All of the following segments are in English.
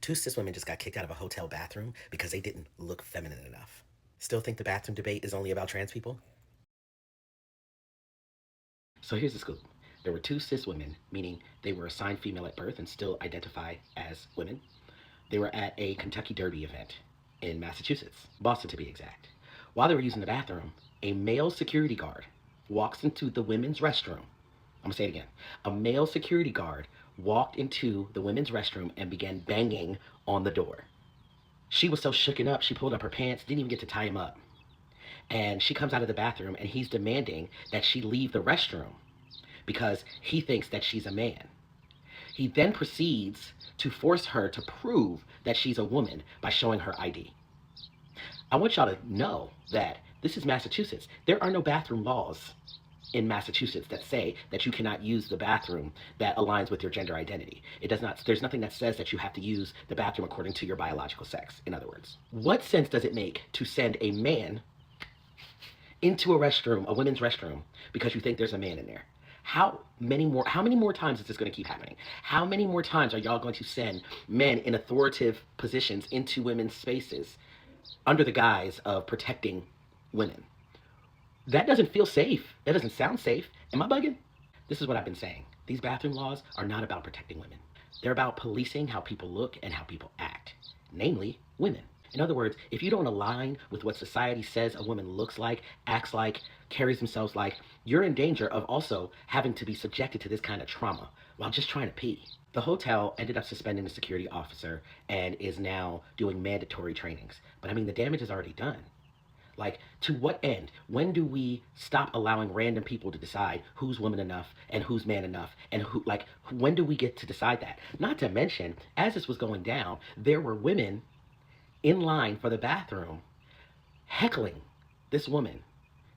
Two cis women just got kicked out of a hotel bathroom because they didn't look feminine enough. Still think the bathroom debate is only about trans people? So here's the scoop. There were two cis women, meaning they were assigned female at birth and still identify as women. They were at a Kentucky Derby event in Massachusetts, Boston to be exact. While they were using the bathroom, a male security guard walks into the women's restroom. I'm gonna say it again. A male security guard walked into the women's restroom and began banging on the door. She was so shooken up, she pulled up her pants, didn't even get to tie him up. And she comes out of the bathroom and he's demanding that she leave the restroom because he thinks that she's a man. He then proceeds to force her to prove that she's a woman by showing her ID. I want y'all to know that this is Massachusetts. There are no bathroom laws in Massachusetts that say that you cannot use the bathroom that aligns with your gender identity. It does not, there's nothing that says that you have to use the bathroom according to your biological sex, in other words. What sense does it make to send a man into a restroom, a women's restroom, because you think there's a man in there? How many more times is this going to keep happening? How many more times are y'all going to send men in authoritative positions into women's spaces under the guise of protecting women? That doesn't feel safe. That doesn't sound safe. Am I bugging? This is what I've been saying. These bathroom laws are not about protecting women. They're about policing how people look and how people act, namely women. In other words, if you don't align with what society says a woman looks like, acts like, carries themselves like, you're in danger of also having to be subjected to this kind of trauma while just trying to pee. The hotel ended up suspending the security officer and is now doing mandatory trainings. But I mean, the damage is already done. Like, to what end? When do we stop allowing random people to decide who's woman enough and who's man enough and who, like, when do we get to decide that? Not to mention, as this was going down, there were women in line for the bathroom heckling this woman,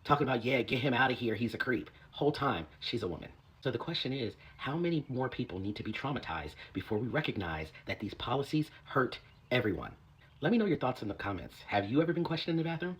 talking about, yeah, get him out of here, he's a creep. Whole time, she's a woman. So the question is, how many more people need to be traumatized before we recognize that these policies hurt everyone? Let me know your thoughts in the comments. Have you ever been questioned in the bathroom?